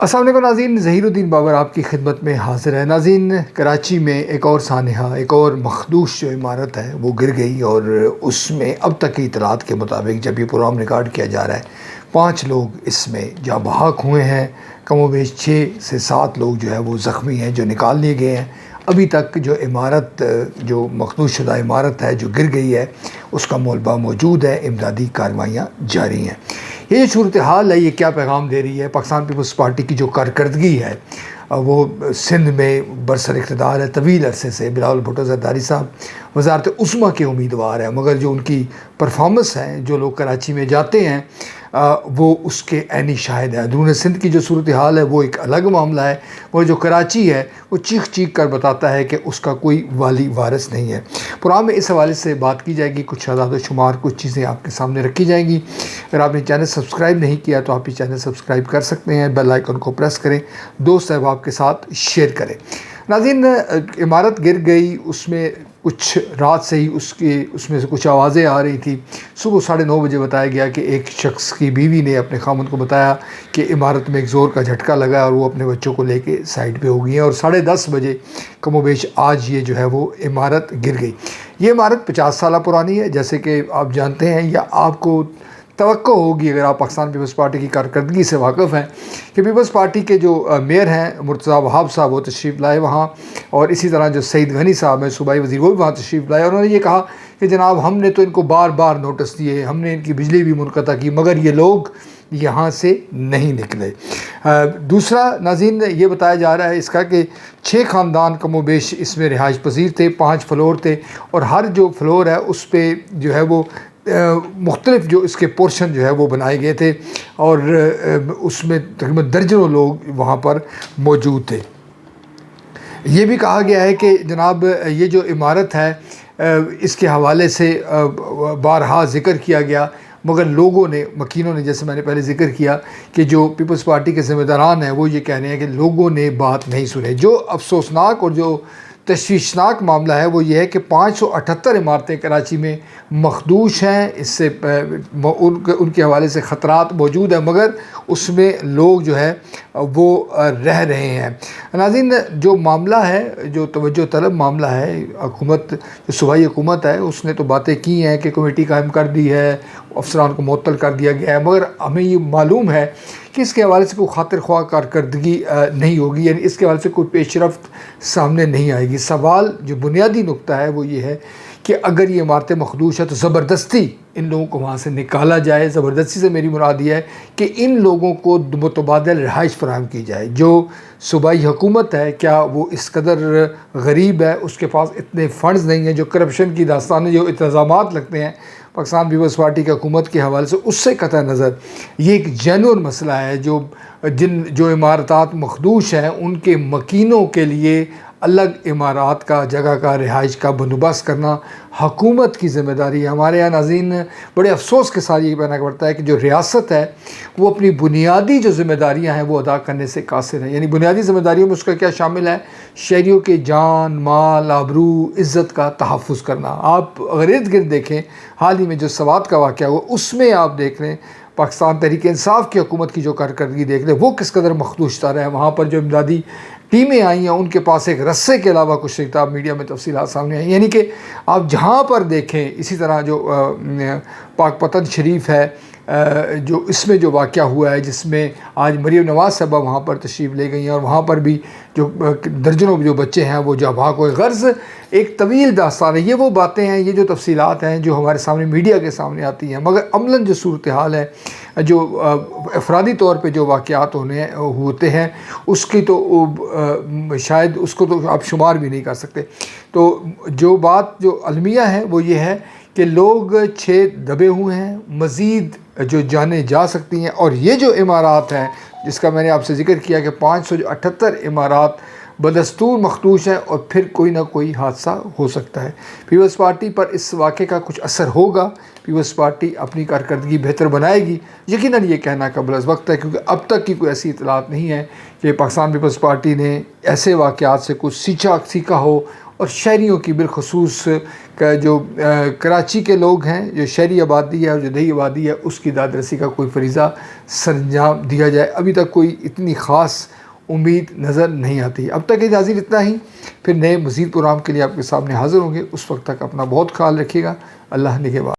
السلام علیکم ناظرین، ظہیر الدین بابر آپ کی خدمت میں حاضر ہے۔ ناظرین، کراچی میں ایک اور سانحہ، ایک اور مخدوش جو عمارت ہے وہ گر گئی، اور اس میں اب تک کی اطلاعات کے مطابق جب یہ پروگرام ریکارڈ کیا جا رہا ہے 5 لوگ اس میں جاں بحق ہوئے ہیں، کم و بیش 6 سے 7 لوگ جو ہے وہ زخمی ہیں جو نکال لیے گئے ہیں۔ ابھی تک جو عمارت، جو مخدوش شدہ عمارت ہے جو گر گئی ہے، اس کا ملبہ موجود ہے، امدادی کارروائیاں جاری ہیں۔ یہ جو صورتحال ہے یہ کیا پیغام دے رہی ہے؟ پاکستان پیپلز پارٹی کی جو کارکردگی ہے وہ سندھ میں برسر اقتدار ہے، طویل عرصے سے بلاول بھٹو زرداری صاحب وزارت عظمیٰ کے امیدوار ہیں، مگر جو ان کی پرفارمنس ہے، جو لوگ کراچی میں جاتے ہیں وہ اس کے عینی شاہد ہیں۔ اندرون سندھ کی جو صورتحال ہے وہ ایک الگ معاملہ ہے، وہ جو کراچی ہے وہ چیخ چیخ کر بتاتا ہے کہ اس کا کوئی والی وارث نہیں ہے۔ پروگرام میں اس حوالے سے بات کی جائے گی، کچھ اعداد و شمار، کچھ چیزیں آپ کے سامنے رکھی جائیں گی۔ اگر آپ نے چینل سبسکرائب نہیں کیا تو آپ یہ چینل سبسکرائب کر سکتے ہیں، بیل آئیکن کو پریس کریں، دوست احباب کے ساتھ شیئر کریں۔ ناظرین، عمارت گر گئی، اس میں کچھ رات سے ہی اس میں سے کچھ آوازیں آ رہی تھی۔ صبح 9:30 بجے بتایا گیا کہ ایک شخص کی بیوی نے اپنے خامند کو بتایا کہ عمارت میں ایک زور کا جھٹکا لگا اور وہ اپنے بچوں کو لے کے سائڈ پہ ہو گئی ہیں، اور 10:30 بجے کم و بیش آج یہ جو ہے وہ عمارت گر گئی۔ یہ عمارت 50 سالہ پرانی ہے، جیسے کہ آپ جانتے ہیں یا آپ کو توقع ہوگی اگر آپ پاکستان پیپلز پارٹی کی کارکردگی سے واقف ہیں کہ پیپلز پارٹی کے جو میئر ہیں مرتضیٰ وہاب صاحب وہ تشریف لائے وہاں، اور اسی طرح جو سعید غنی صاحب ہیں صوبائی وزیر وہ بھی وہاں تشریف لائے، اور انہوں نے یہ کہا کہ جناب ہم نے تو ان کو بار بار نوٹس دیے، ہم نے ان کی بجلی بھی منقطع کی، مگر یہ لوگ یہاں سے نہیں نکلے۔ دوسرا ناظرین، یہ بتایا جا رہا ہے اس کا کہ 6 خاندان کم و بیش اس میں رہائش پذیر تھے، 5 فلور تھے، اور ہر جو فلور ہے اس پہ جو ہے وہ مختلف جو اس کے پورشن جو ہے وہ بنائے گئے تھے، اور اس میں تقریباً درجنوں لوگ وہاں پر موجود تھے۔ یہ بھی کہا گیا ہے کہ جناب یہ جو عمارت ہے اس کے حوالے سے بارہا ذکر کیا گیا، مگر لوگوں نے، مکینوں نے، جیسے میں نے پہلے ذکر کیا کہ جو پیپلز پارٹی کے ذمہ داران ہیں وہ یہ کہہ رہے ہیں کہ لوگوں نے بات نہیں سنے۔ جو افسوسناک اور جو تشویشناک معاملہ ہے وہ یہ ہے کہ 578 عمارتیں کراچی میں مخدوش ہیں، اس سے ان کے حوالے سے خطرات موجود ہیں، مگر اس میں لوگ جو ہے وہ رہ رہے ہیں۔ ناظرین، جو معاملہ ہے، جو توجہ طلب معاملہ ہے، حکومت جو صوبائی حکومت ہے اس نے تو باتیں کی ہیں کہ کمیٹی قائم کر دی ہے، افسران کو معطل کر دیا گیا ہے، مگر ہمیں یہ معلوم ہے کہ اس کے حوالے سے کوئی خاطر خواہ کارکردگی نہیں ہوگی، یعنی اس کے حوالے سے کوئی پیش رفت سامنے نہیں آئے گی۔ سوال جو بنیادی نقطہ ہے وہ یہ ہے کہ اگر یہ عمارتیں مخدوش ہیں تو زبردستی ان لوگوں کو وہاں سے نکالا جائے۔ زبردستی سے میری مراد یہ ہے کہ ان لوگوں کو متبادل رہائش فراہم کی جائے۔ جو صوبائی حکومت ہے کیا وہ اس قدر غریب ہے، اس کے پاس اتنے فنڈز نہیں ہیں؟ جو کرپشن کی داستانیں، جو الزامات لگتے ہیں پاکستان پیپلز پارٹی کی حکومت کے حوالے سے، اس سے قطع نظر یہ ایک جینون مسئلہ ہے۔ جو عمارات مخدوش ہیں ان کے مکینوں کے لیے الگ عمارات کا، جگہ کا، رہائش کا بندوبست کرنا حکومت کی ذمہ داری ہے۔ ہمارے یہاں ناظرین بڑے افسوس کے ساتھ یہ کہنا پڑتا ہے کہ جو ریاست ہے وہ اپنی بنیادی جو ذمہ داریاں ہیں وہ ادا کرنے سے قاصر ہے۔ یعنی بنیادی ذمہ داریوں میں اس کا کیا شامل ہے؟ شہریوں کے جان، مال، آبرو، عزت کا تحفظ کرنا۔ آپ اگر ارد گرد دیکھیں، حال ہی میں جو سوات کا واقعہ ہوا اس میں آپ دیکھ رہے ہیں پاکستان تحریک انصاف کی حکومت کی جو کارکردگی دیکھ لیں وہ کس قدر مخدوش تر ہے۔ وہاں پر جو امدادی ٹیمیں آئی ہیں ان کے پاس ایک رسے کے علاوہ کچھ نہیں تھا۔ میڈیا میں تفصیلات سامنے آئی، یعنی کہ آپ جہاں پر دیکھیں، اسی طرح جو پاک پتن شریف ہے، جو اس میں جو واقعہ ہوا ہے جس میں آج مریم نواز صاحبہ وہاں پر تشریف لے گئی ہیں، اور وہاں پر بھی جو درجنوں جو بچے ہیں وہ جاں بحق ہوئے۔ غرض ایک طویل داستان ہے۔ یہ وہ باتیں ہیں، یہ جو تفصیلات ہیں جو ہمارے سامنے میڈیا کے سامنے آتی ہیں، مگر عملاً جو صورتحال ہے، جو افرادی طور پہ جو واقعات ہوتے ہیں اس کی تو شاید اس کو تو آپ شمار بھی نہیں کر سکتے۔ تو جو بات جو المیہ ہے وہ یہ ہے کہ لوگ 6 دبے ہوئے ہیں، مزید جو جانیں جا سکتی ہیں، اور یہ جو عمارات ہیں جس کا میں نے آپ سے ذکر کیا کہ 578 عمارات بدستور مخدوش ہیں، اور پھر کوئی نہ کوئی حادثہ ہو سکتا ہے۔ پیپلز پارٹی پر اس واقعے کا کچھ اثر ہوگا، پیپلز پارٹی اپنی کارکردگی بہتر بنائے گی، یقیناً یہ کہنا قبل از وقت ہے، کیونکہ اب تک کی کوئی ایسی اطلاعات نہیں ہے کہ پاکستان پیپلز پارٹی نے ایسے واقعات سے کچھ سیکھا ہو اور شہریوں کی بالخصوص جو کراچی کے لوگ ہیں، جو شہری آبادی ہے اور جو دیہی آبادی ہے، اس کی داد رسی کا کوئی فریضہ سرانجام دیا جائے۔ ابھی تک کوئی اتنی خاص امید نظر نہیں آتی۔ اب تک ناظرین اتنا ہی، پھر نئے مزید پروگرام کے لیے آپ کے سامنے حاضر ہوں گے۔ اس وقت تک اپنا بہت خیال رکھیے گا۔ اللہ نگہبان۔